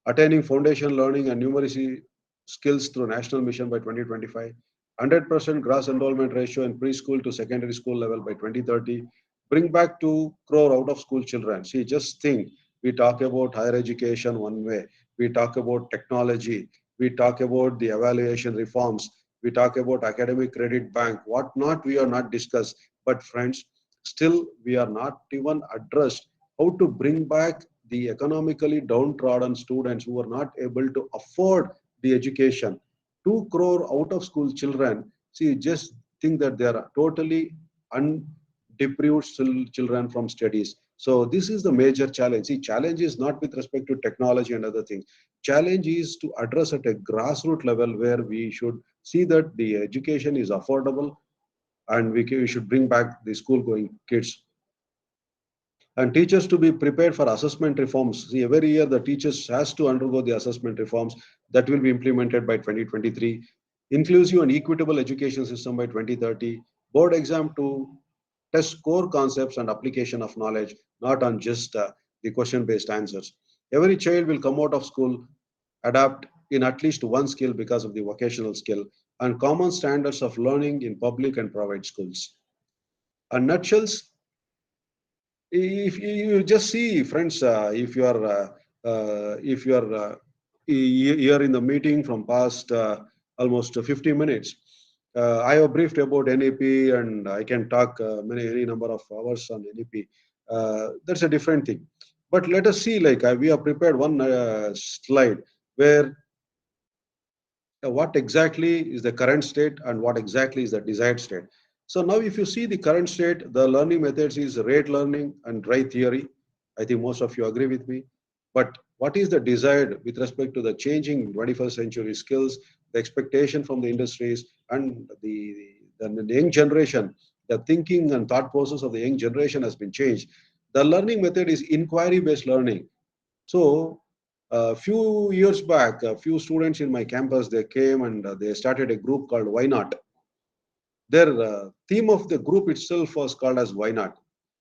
Attaining foundation learning and numeracy skills through national mission by 2025. 100% gross enrollment ratio in preschool to secondary school level by 2030. Bring back 2 crore out of school children. See, just think, we talk about higher education one way. We talk about technology. We talk about the evaluation reforms. We talk about academic credit bank. What not we are not discussed. But friends, still we are not even addressed how to bring back the economically downtrodden students who are not able to afford the education. 2 crore out of school children, see, just think that they are totally undeprived children from studies. So this is the major challenge. See, challenge is not with respect to technology and other things. Challenge is to address at a grassroots level where we should see that the education is affordable, and we should bring back the school going kids. And teachers to be prepared for assessment reforms. See, every year the teachers has to undergo the assessment reforms that will be implemented by 2023. Inclusive and equitable education system by 2030. Board exam to test core concepts and application of knowledge, not on just the question-based answers. Every child will come out of school adapt in at least one skill because of the vocational skill, and common standards of learning in public and private schools. And nutshells, if you just see, friends, if you are here in the meeting from past almost 50 minutes, I have briefed about NEP, and I can talk any number of hours on NEP. That's a different thing. But let us see, like we have prepared one slide where what exactly is the current state and what exactly is the desired state. So now if you see the current state, the learning methods is rate learning and dry theory. I think most of you agree with me. But what is the desired with respect to the changing 21st century skills, the expectation from the industries, and the young generation, the thinking and thought process of the young generation has been changed. The learning method is inquiry-based learning. So A few years back, a few students in my campus, they came and they started a group called Why Not. Their theme of the group itself was called as Why Not.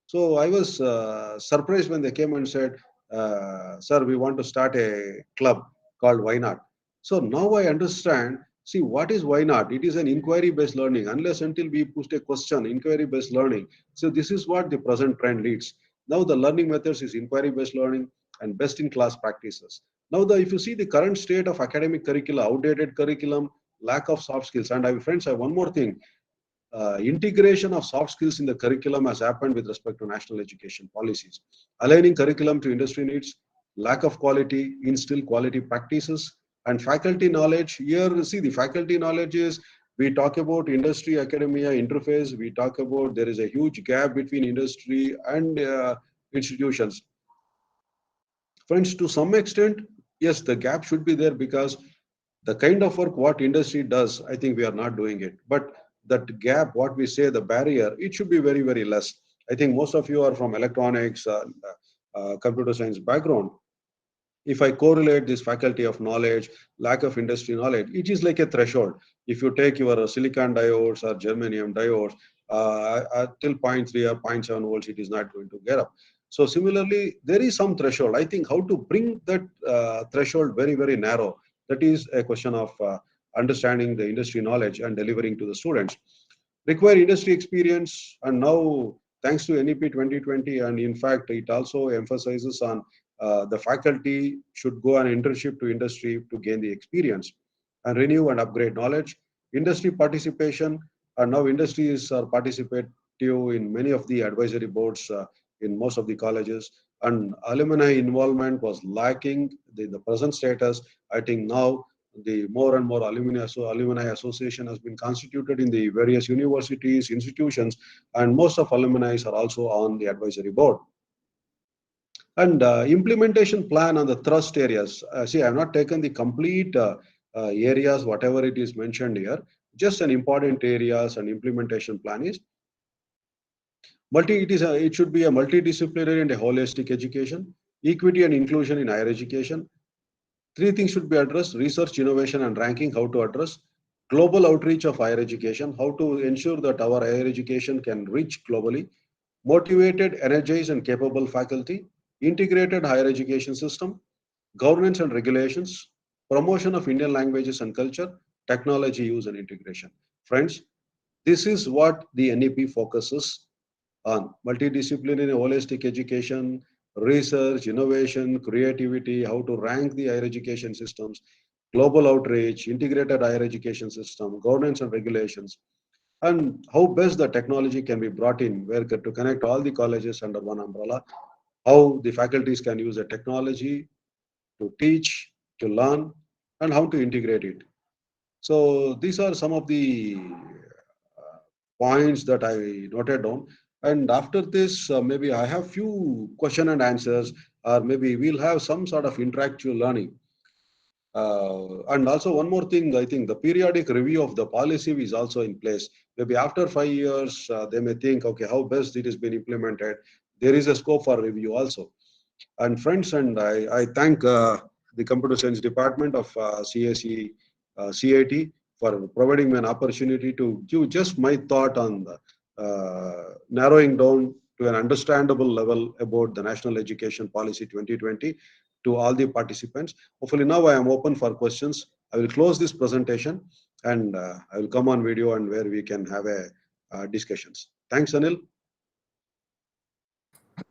So I was surprised when they came and said, sir, we want to start a club called Why Not. So now I understand, see, what is Why Not? It is an inquiry-based learning. Unless until we put a question, inquiry-based learning. So this is what the present trend leads. Now the learning methods is inquiry-based learning and best-in-class practices. Now, if you see the current state of academic curricula, outdated curriculum, lack of soft skills, and friends, I have one more thing. Integration of soft skills in the curriculum has happened with respect to national education policies. Aligning curriculum to industry needs, lack of quality, instill quality practices, and faculty knowledge. Here, see, the faculty knowledge is, we talk about industry academia interface, we talk about there is a huge gap between industry and institutions. Friends, to some extent, yes, the gap should be there because the kind of work what industry does, I think we are not doing it. But that gap, what we say, the barrier, it should be very, very less. I think most of you are from electronics, computer science background. If I correlate this faculty of knowledge, lack of industry knowledge, it is like a threshold. If you take your silicon diodes or germanium diodes, till 0.3 or 0.7 volts, it is not going to get up. So similarly, there is some threshold. I think how to bring that threshold very, very narrow, that is a question of understanding the industry knowledge and delivering to the students. Require industry experience, and now thanks to NEP 2020, and in fact, it also emphasizes on the faculty should go on internship to industry to gain the experience and renew and upgrade knowledge. Industry participation, and now industries are participative in many of the advisory boards in most of the colleges, and alumni involvement was lacking in the present status. I think now the more and more alumni association has been constituted in the various universities, institutions, and most of alumni are also on the advisory board. And implementation plan on the thrust areas. See, I have not taken the complete areas, whatever it is mentioned here. Just an important areas and implementation plan is it should be a multidisciplinary and a holistic education, equity and inclusion in higher education. Three things should be addressed: research, innovation, and ranking, how to address. Global outreach of higher education, how to ensure that our higher education can reach globally. Motivated, energized, and capable faculty. Integrated higher education system. Governance and regulations. Promotion of Indian languages and culture. Technology use and integration. Friends, this is what the NEP focuses on: multidisciplinary holistic education, research, innovation, creativity, how to rank the higher education systems, global outreach, integrated higher education system, governance and regulations, and how best the technology can be brought in, where to connect all the colleges under one umbrella, how the faculties can use the technology to teach, to learn, and how to integrate it. So these are some of the points that I noted down. And after this, maybe I have few question and answers, or maybe we'll have some sort of interactive learning. And also one more thing, I think the periodic review of the policy is also in place. Maybe after 5 years, they may think, okay, how best it has been implemented. There is a scope for review also. And friends, and I thank the Computer Science Department of CAC, CIT for providing me an opportunity to give just my thought on the, narrowing down to an understandable level about the National Education Policy 2020 to all the participants. Hopefully now I am open for questions. I will close this presentation and I will come on video and where we can have a discussions. Thanks, Anil.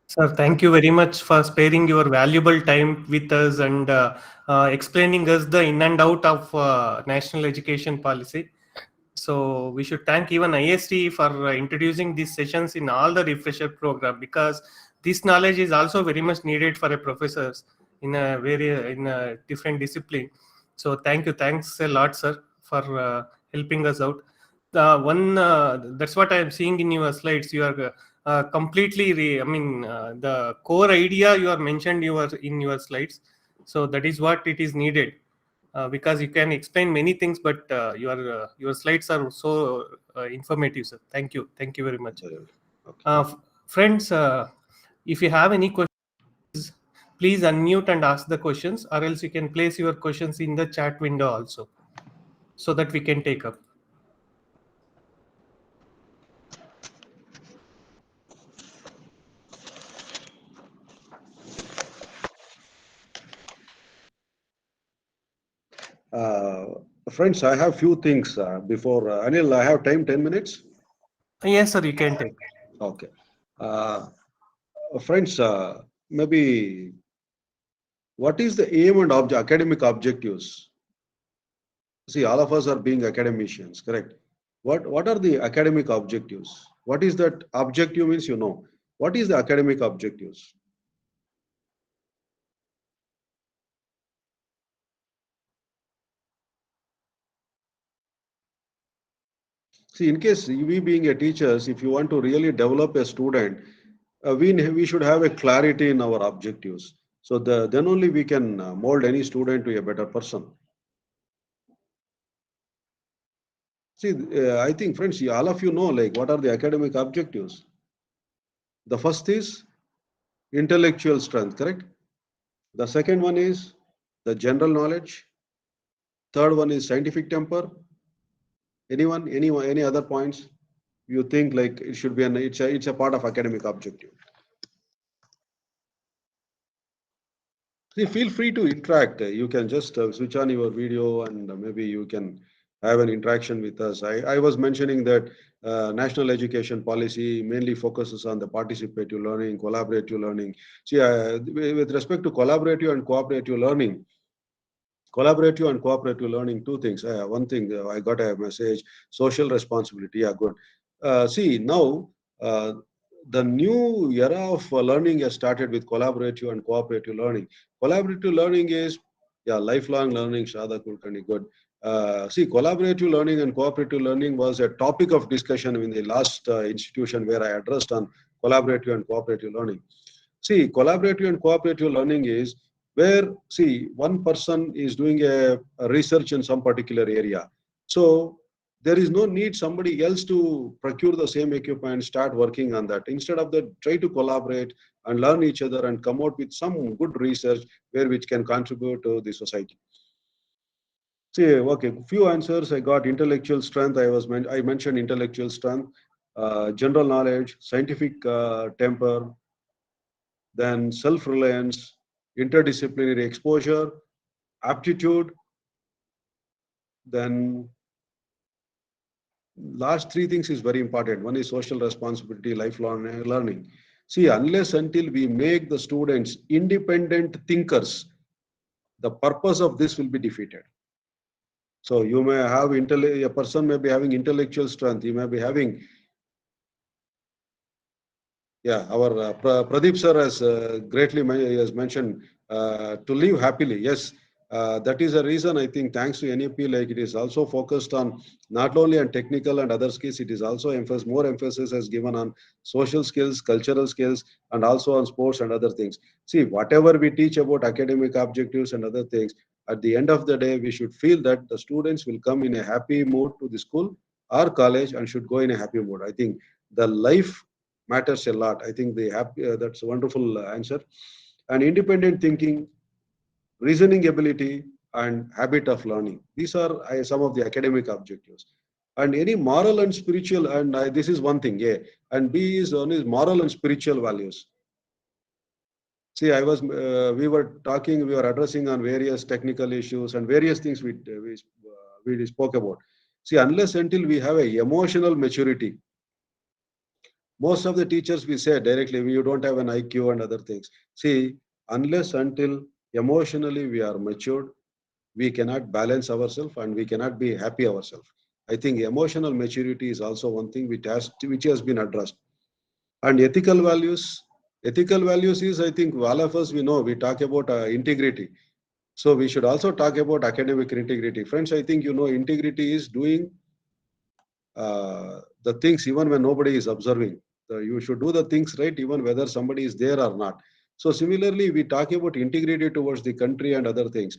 Sir, thank you very much for sparing your valuable time with us and explaining us the in and out of national education policy. So we should thank even IST for introducing these sessions in all the refresher program, because this knowledge is also very much needed for a professors in a different discipline. So thanks a lot, sir, for helping us out. That's what I am seeing in your slides. You are completely the core idea you are mentioned in your slides, so that is what it is needed, because you can explain many things, but your slides are so informative, sir. Thank you very much. Okay. Friends, if you have any questions, please unmute and ask the questions, or else you can place your questions in the chat window also, so that we can take up. Friends, I have few things before Anil. I have time, 10 minutes. Yes, sir, you can take. Okay. Uh, Friends, maybe what is the aim and academic objectives? See, all of us are being academicians, correct? What are the academic objectives? What is that objective means, you know? What is the academic objectives? See, in case we being a teachers, if you want to really develop a student, we should have a clarity in our objectives. So then only we can mold any student to a better person. See, I think, friends, all of you know, like, what are the academic objectives? The first is intellectual strength, correct? The second one is the general knowledge. Third one is scientific temper. Anyone, any other points you think like it should be it's a part of academic objective? See, feel free to interact. You can just switch on your video and maybe you can have an interaction with us. I was mentioning that national education policy mainly focuses on the participative learning, collaborative learning. See, with respect to collaborative and cooperative learning, two things. One thing, I got a message, social responsibility. Yeah, good. See, now the new era of learning has started with collaborative and cooperative learning. Collaborative learning is, yeah, lifelong learning, Shada Kulkarni, good. See, collaborative learning and cooperative learning was a topic of discussion in the last institution where I addressed on collaborative and cooperative learning. See, collaborative and cooperative learning is where, see, one person is doing a research in some particular area. So there is no need somebody else to procure the same equipment, start working on that. Instead of that, try to collaborate and learn each other and come out with some good research where which can contribute to the society. See, okay, few answers. I got intellectual strength. I mentioned intellectual strength, general knowledge, scientific temper, then self-reliance, interdisciplinary exposure, aptitude, then last three things is very important. One is social responsibility, lifelong learning. See, unless until we make the students independent thinkers, the purpose of this will be defeated. So you may have a person may be having intellectual strength, you may be having, yeah, our Pradeep sir has greatly has mentioned to live happily. Yes, that is a reason I think thanks to NEP, like it is also focused on not only on technical and other skills, it is also more emphasis has given on social skills, cultural skills, and also on sports and other things. See, whatever we teach about academic objectives and other things, at the end of the day, we should feel that the students will come in a happy mood to the school or college and should go in a happy mood. I think the life matters a lot. I think that's a wonderful answer. And independent thinking, reasoning ability, and habit of learning. These are some of the academic objectives. And any moral and spiritual, and this is one thing, yeah. And B is one is moral and spiritual values. See, we were addressing on various technical issues and various things we spoke about. See, unless until we have a emotional maturity, most of the teachers we say directly, you don't have an IQ and other things. See, unless until emotionally we are matured, we cannot balance ourselves and we cannot be happy ourselves. I think emotional maturity is also one thing which has been addressed. And ethical values is, I think all of us, we know, we talk about integrity. So we should also talk about academic integrity. Friends, I think, you know, integrity is doing the things even when nobody is observing. You should do the things right even whether somebody is there or not. So similarly, we talk about integrity towards the country and other things.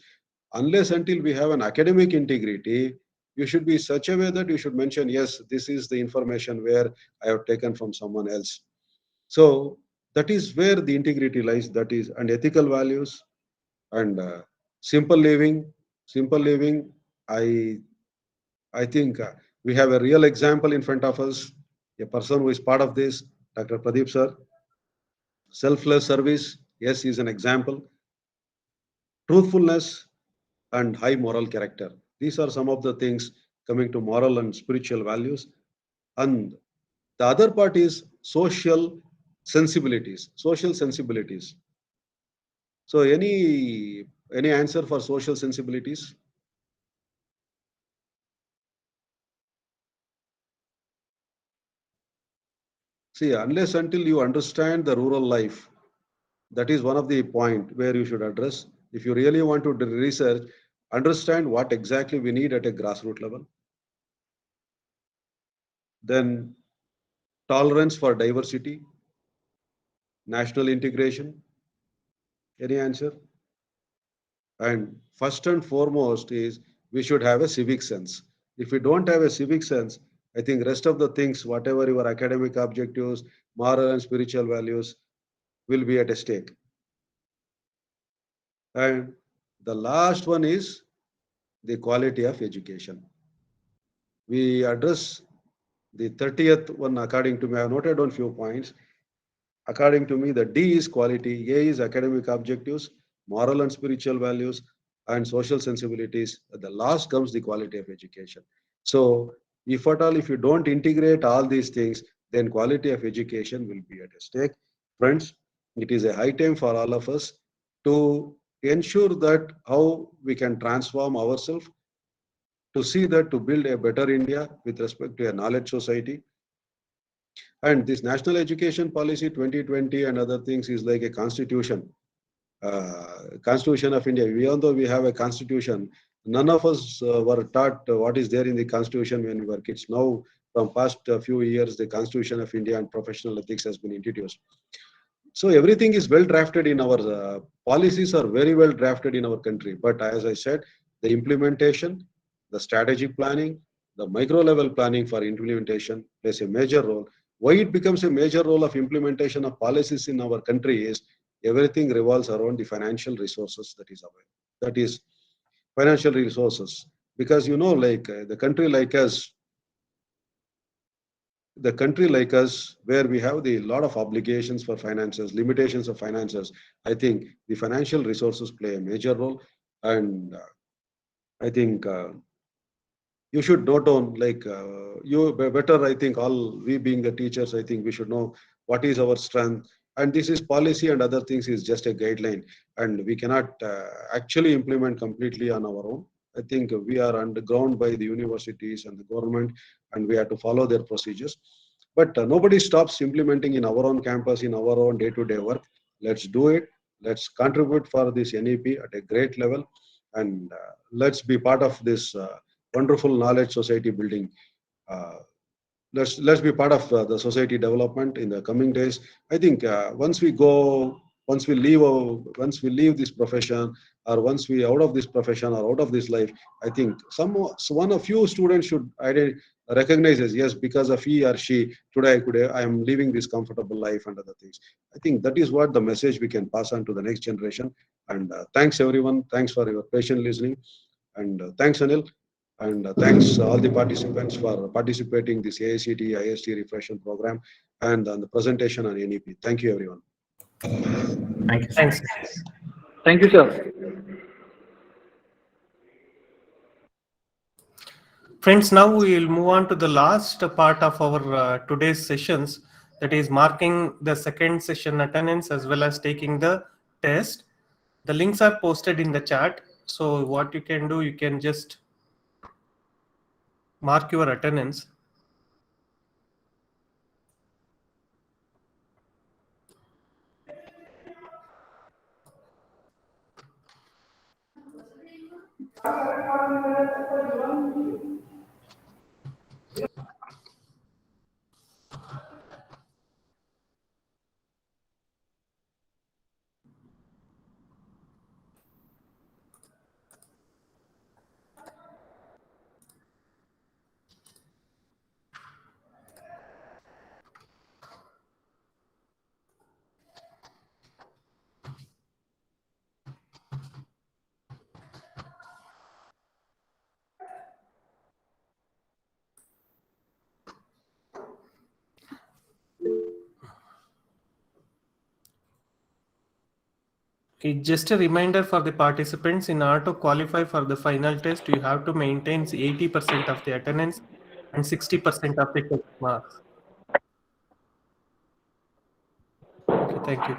Unless until we have an academic integrity, you should be such a way that you should mention, yes, this is the information where I have taken from someone else. So That is where the integrity lies. That is, and ethical values and simple living. Simple living. I I think we have a real example in front of us. A person who is part of this, Dr. Pradeep sir. Selfless service, yes, is an example. Truthfulness and high moral character. These are some of the things coming to moral and spiritual values. And the other part is social sensibilities. Social sensibilities. So any answer for social sensibilities? See, unless until you understand the rural life, that is one of the point where you should address. If you really want to do research, understand what exactly we need at a grassroots level. Then tolerance for diversity, national integration. Any answer? And first and foremost is we should have a civic sense. If we don't have a civic sense, I think rest of the things, whatever your academic objectives, moral and spiritual values, will be at a stake. And the last one is the quality of education. We address the 30th one according to me. I have noted down few points. According to me, the D is quality, A is academic objectives, moral and spiritual values, and social sensibilities. At the last comes the quality of education. So, if at all, if you don't integrate all these things, then quality of education will be at stake. Friends, it is a high time for all of us to ensure that how we can transform ourselves to see that to build a better India with respect to a knowledge society. And this National Education Policy 2020 and other things is like a constitution, Constitution of India. Even though we have a constitution, none of us were taught what is there in the constitution when we were kids. Now, from past few years, the Constitution of India and professional ethics has been introduced. So everything is well drafted in our policies are very well drafted in our country. But as I said, the implementation, the strategic planning, the micro level planning for implementation plays a major role. Why it becomes a major role of implementation of policies in our country is everything revolves around the financial resources that is available. That is financial resources. Because like the country like us, where we have the lot of obligations for finances, limitations of finances, I think the financial resources play a major role. And I think you should note down, like better, I think all we being the teachers, I think we should know what is our strength. And this is policy and other things is just a guideline. And we cannot actually implement completely on our own. I think we are underground by the universities and the government, and we have to follow their procedures. But nobody stops implementing in our own campus, in our own day-to-day work. Let's do it. Let's contribute for this NEP at a great level, and let's be part of this wonderful knowledge society building. Uh, let's be part of the society development in the coming days. I think once we leave this profession, or once we out of this profession or out of this life, I think one of few students should recognize as, yes, because of he or she today I am living this comfortable life and other things. I think that is what the message we can pass on to the next generation. And thanks everyone, thanks for your patient listening, and thanks Anil. And thanks all the participants for participating this AICT IST refresher program and on the presentation on NEP. Thank you, everyone. Thank you, sir. Thanks. Thank you, sir. Friends, now we will move on to the last part of our today's sessions, that is marking the second session attendance as well as taking the test. The links are posted in the chat. So what you can do, you can just mark your attendance. It's just a reminder for the participants, in order to qualify for the final test, you have to maintain 80% of the attendance and 60% of the test marks. Okay, thank you.